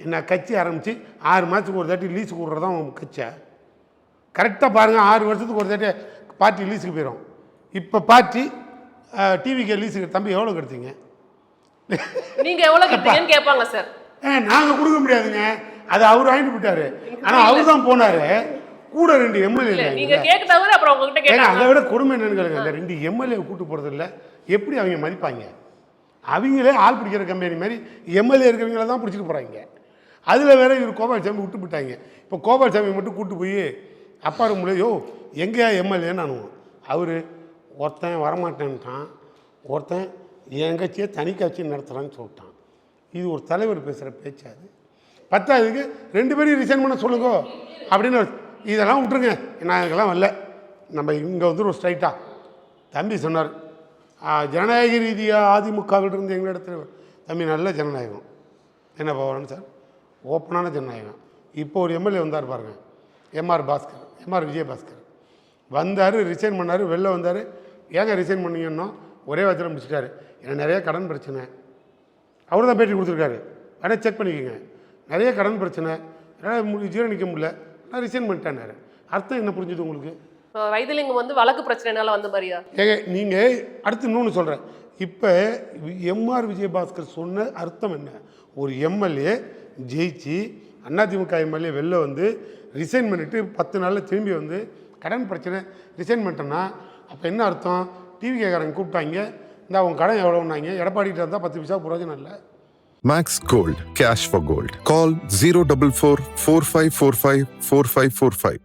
என்ன கட்சி ஆரம்பித்து 6 மாதத்துக்கு ஒரு தாட்டி லீஸுக்கு விட்றது தான் உங்கள் கட்சியை. கரெக்டாக பாருங்கள், 6 வருஷத்துக்கு ஒரு தாட்டி பார்ட்டி லீஸுக்கு போயிடும். இப்போ பார்ட்டி டிவிக்கு லீஸுக்கு தம்பி எவ்வளோ கெடுத்தீங்க, நீங்கள் எவ்வளோ கெடுத்தீங்கன்னு கேட்பாங்க சார். நாங்கள் கொடுக்க முடியாதுங்க, அது அவர் வாங்கிட்டு போயிட்டாரு. ஆனால் அவர் தான் போனார், கூட 2 எம்எல்ஏ. நீங்கள் கேட்கறத அப்புறம் உங்ககிட்ட கேட்க. அதை விட கொடுமை என்னன்னு கேளுங்க, அந்த 2 எம்எல்ஏ கூட்டு போகிறது இல்லை, எப்படி அவங்க மதிப்பாங்க? அவங்களே ஆள் பிடிக்கிற கம்பெனி மாதிரி எம்எல்ஏ இருக்கிறவங்கள தான் பிடிச்சிட்டு போகிறாங்க. அதில் வேற இவர் கோபால்சாமி விட்டு போட்டாங்க. இப்போ கோபால்சாமி மட்டும் கூப்பிட்டு போய் அப்பா ரூம்லையோ எங்கேயா எம்எல்ஏன்னு அனுவோம். அவர் ஒருத்தன் வரமாட்டேன்ட்டான், ஒருத்தன் என் கட்சியை தனி கட்சி நடத்துகிறான்னு சொல்லிட்டான். இது ஒரு தலைவர் பேசுகிற பேச்சு. அது 10ஆவதுக்கு 2 பேரையும் ரிசைன் பண்ண சொல்லுங்க அப்படின்னு. இதெல்லாம் விட்டுருங்க, நான் இதெல்லாம் வரல. நம்ம இங்கே வந்து ஒரு ஸ்ட்ரைட்டாக தம்பி சொன்னார், ஜனநாயக ரீதியாக அதிமுகவிலிருந்து எங்கள் இடத்துல தம்பி நல்ல ஜனநாயகம் என்ன போவான்னு சார், ஓப்பனான ஜனநாயகம். இப்போ ஒரு எம்எல்ஏ வந்தார் பாருங்கள், எம்ஆர் விஜயபாஸ்கர் வந்தார், ரிசைன் பண்ணார், வெளில வந்தார். ஏங்க ரிசைன் பண்ணீங்கன்னா ஒரே வாரத்தில் முடிச்சிட்டாரு, எனக்கு நிறைய கடன் பிரச்சனை. அவர் தான் பேட்டி கொடுத்துருக்காரு, வேணால் செக் பண்ணிக்கோங்க. நிறைய கடன் பிரச்சனை, என்னால் ஜீரணிக்க முடியல, நான் ரிசைன் பண்ணிட்டேன்னாரு. அர்த்தம் என்ன புரிஞ்சுது உங்களுக்கு? வைத்திலிங்கம் வந்து வழக்கு பிரச்சனைனால வந்து மாதிரியா? ஏங்க நீங்கள் அடுத்து இன்னொன்று சொல்கிறேன். இப்போ எம்ஆர் விஜயபாஸ்கர் சொன்ன அர்த்தம் என்ன? ஒரு எம்எல்ஏ ஜெயிச்சு அதிமுக எம்எல்ஏ வெளில வந்து ரிசைன் பண்ணிவிட்டு 10 நாளில் திரும்பி வந்து கடன் பிரச்சனை ரிசைன் பண்ணிட்டேன்னா அப்போ என்ன அர்த்தம்? டிவி கேட்குறாங்க, கூப்பிட்டாங்க, இந்த அவங்க கடன் எவ்வளோன்னாங்க, எடப்பாடிக்கிட்ட இருந்தால் 10 பைசா பிரயோஜனம் இல்லை. Max Gold, cash for gold. Call 044 4545 4545.